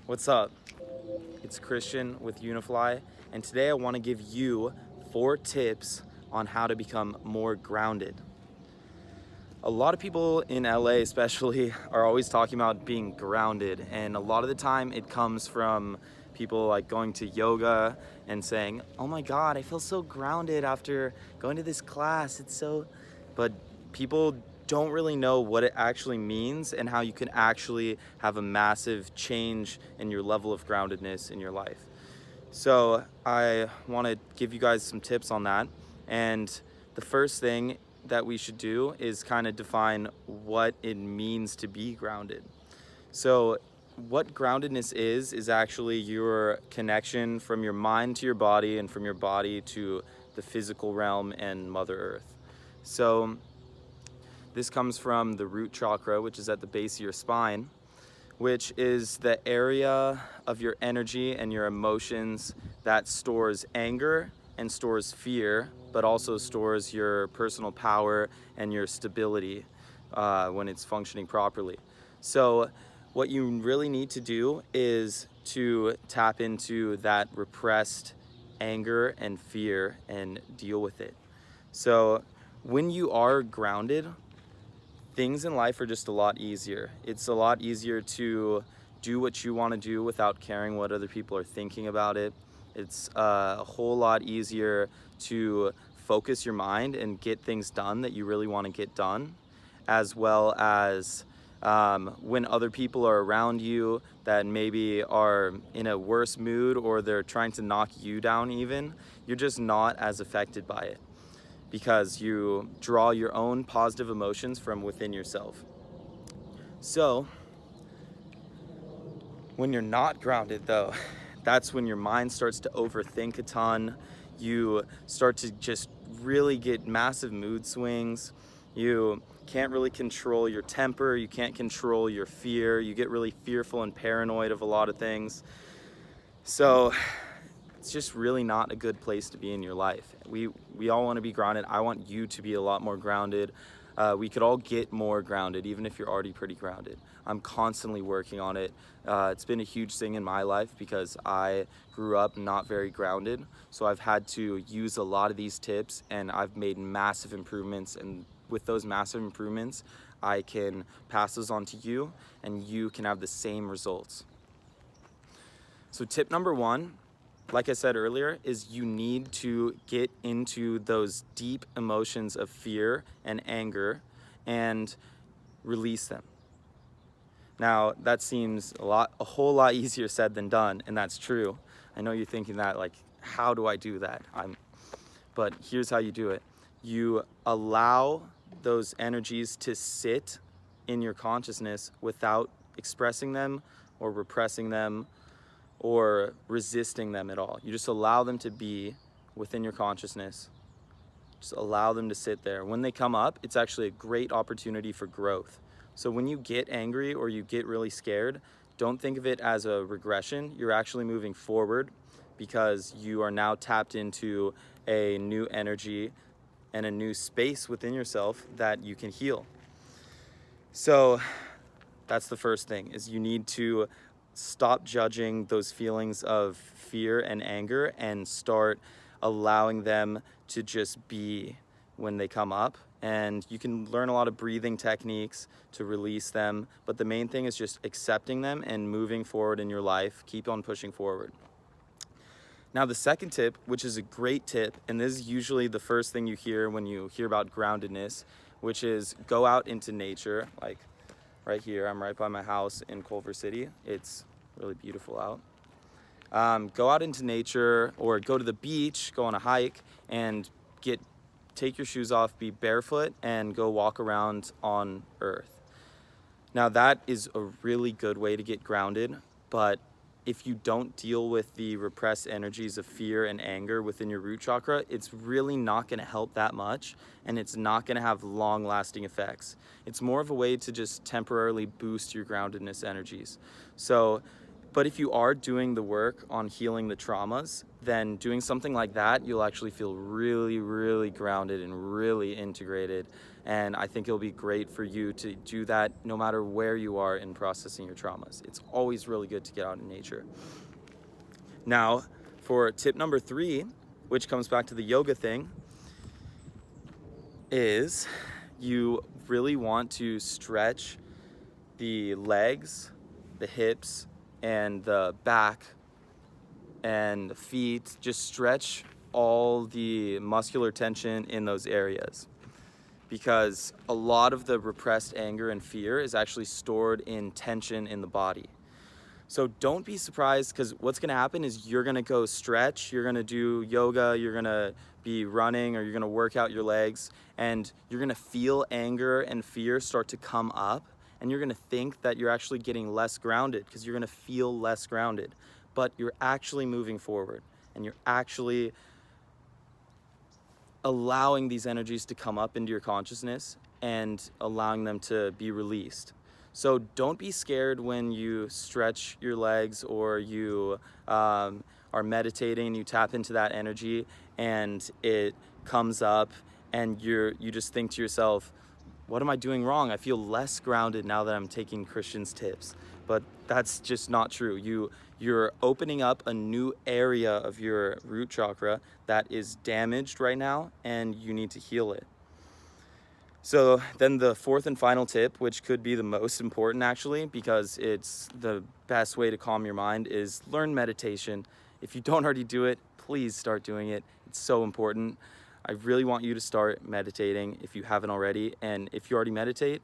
What's up? It's Christian with UNIFLY, and today I want to give you 4 tips on how to become more grounded. A lot of people in LA especially are always talking about being grounded, and a lot of the time it comes from people like going to yoga and saying, "Oh my God, I feel so grounded after going to this class. It's so..." But people don't really know what it actually means and how you can actually have a massive change in your level of groundedness in your life. So I want to give you guys some tips on that. And the first thing that we should do is kind of define what it means to be grounded. So what groundedness is actually your connection from your mind to your body and from your body to the physical realm and Mother Earth. So this comes from the root chakra, which is at the base of your spine, which is the area of your energy and your emotions that stores anger and stores fear, but also stores your personal power and your stability when it's functioning properly. So what you really need to do is to tap into that repressed anger and fear and deal with it. So when you are grounded, things in life are just a lot easier. It's a lot easier to do what you want to do without caring what other people are thinking about it. It's a whole lot easier to focus your mind and get things done that you really want to get done, as well as when other people are around you that maybe are in a worse mood or they're trying to knock you down even, you're just not as affected by it, because you draw your own positive emotions from within yourself. So when you're not grounded though, that's when your mind starts to overthink a ton. You start to just really get massive mood swings. You can't really control your temper. You can't control your fear. You get really fearful and paranoid of a lot of things. So it's just really not a good place to be in your life. We all want to be grounded. I want you to be a lot more grounded. We could all get more grounded, even if you're already pretty grounded. I'm constantly working on it. It's been a huge thing in my life because I grew up not very grounded. So I've had to use a lot of these tips and I've made massive improvements. And with those massive improvements, I can pass those on to you and you can have the same results. So tip number 1, like I said earlier, is you need to get into those deep emotions of fear and anger and release them. Now, that seems a whole lot easier said than done, and that's true. I know you're thinking that, like, how do I do that? But here's how you do it. You allow those energies to sit in your consciousness without expressing them or repressing them or resisting them at all. You just allow them to be within your consciousness. Just allow them to sit there. When they come up, it's actually a great opportunity for growth. So when you get angry or you get really scared, don't think of it as a regression. You're actually moving forward because you are now tapped into a new energy and a new space within yourself that you can heal. So that's the first thing, is you need to stop judging those feelings of fear and anger and start allowing them to just be when they come up. And you can learn a lot of breathing techniques to release them, but the main thing is just accepting them and moving forward in your life. Keep on pushing forward. Now the second tip, which is a great tip, and this is usually the first thing you hear when you hear about groundedness, which is go out into nature. Like right here, I'm right by my house in Culver City. It's really beautiful out. Go out into nature or go to the beach, go on a hike and take your shoes off, be barefoot and go walk around on earth. Now that is a really good way to get grounded, but if you don't deal with the repressed energies of fear and anger within your root chakra, it's really not going to help that much, and it's not going to have long-lasting effects. It's more of a way to just temporarily boost your groundedness energies. But if you are doing the work on healing the traumas, then doing something like that, you'll actually feel really, really grounded and really integrated. And I think it'll be great for you to do that no matter where you are in processing your traumas. It's always really good to get out in nature. Now, for tip number 3, which comes back to the yoga thing, is you really want to stretch the legs, the hips, and the back and the feet. Just stretch all the muscular tension in those areas, because a lot of the repressed anger and fear is actually stored in tension in the body. So don't be surprised, because what's going to happen is you're going to go stretch, you're going to do yoga, you're going to be running, or you're going to work out your legs, and you're going to feel anger and fear start to come up, and you're going to think that you're actually getting less grounded because you're going to feel less grounded. But you're actually moving forward, and you're actually allowing these energies to come up into your consciousness and allowing them to be released. So don't be scared when you stretch your legs, or you are meditating and you tap into that energy and it comes up, and you just think to yourself, what am I doing wrong? I feel less grounded now that I'm taking Christian's tips. But that's just not true. You're opening up a new area of your root chakra that is damaged right now, and you need to heal it. So then the 4th and final tip, which could be the most important actually, because it's the best way to calm your mind, is learn meditation. If you don't already do it, please start doing it. It's so important. I really want you to start meditating if you haven't already. And if you already meditate,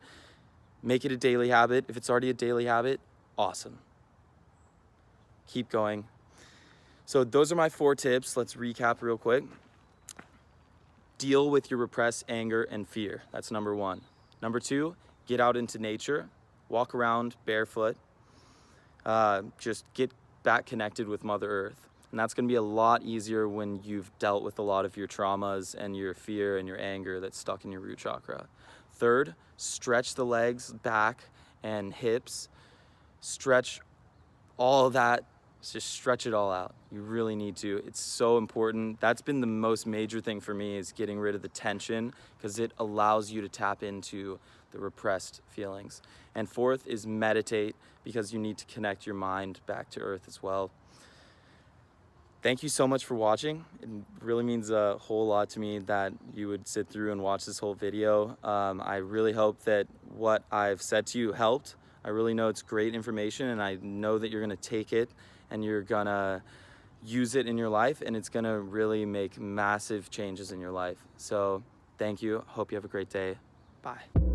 make it a daily habit. If it's already a daily habit, awesome. Keep going. So those are my 4 tips. Let's recap real quick. Deal with your repressed anger and fear. That's number 1. Number 2, get out into nature. Walk around barefoot. Just get back connected with Mother Earth. And that's going to be a lot easier when you've dealt with a lot of your traumas and your fear and your anger that's stuck in your root chakra. 3rd, stretch the legs, back, and hips. Stretch all of that. Just stretch it all out. You really need to. It's so important. That's been the most major thing for me, is getting rid of the tension, because it allows you to tap into the repressed feelings. And 4th is meditate, because you need to connect your mind back to earth as well. Thank you so much for watching. It really means a whole lot to me that you would sit through and watch this whole video. I really hope that what I've said to you helped. I really know it's great information, and I know that you're gonna take it and you're gonna use it in your life, and it's gonna really make massive changes in your life. So thank you. Hope you have a great day. Bye.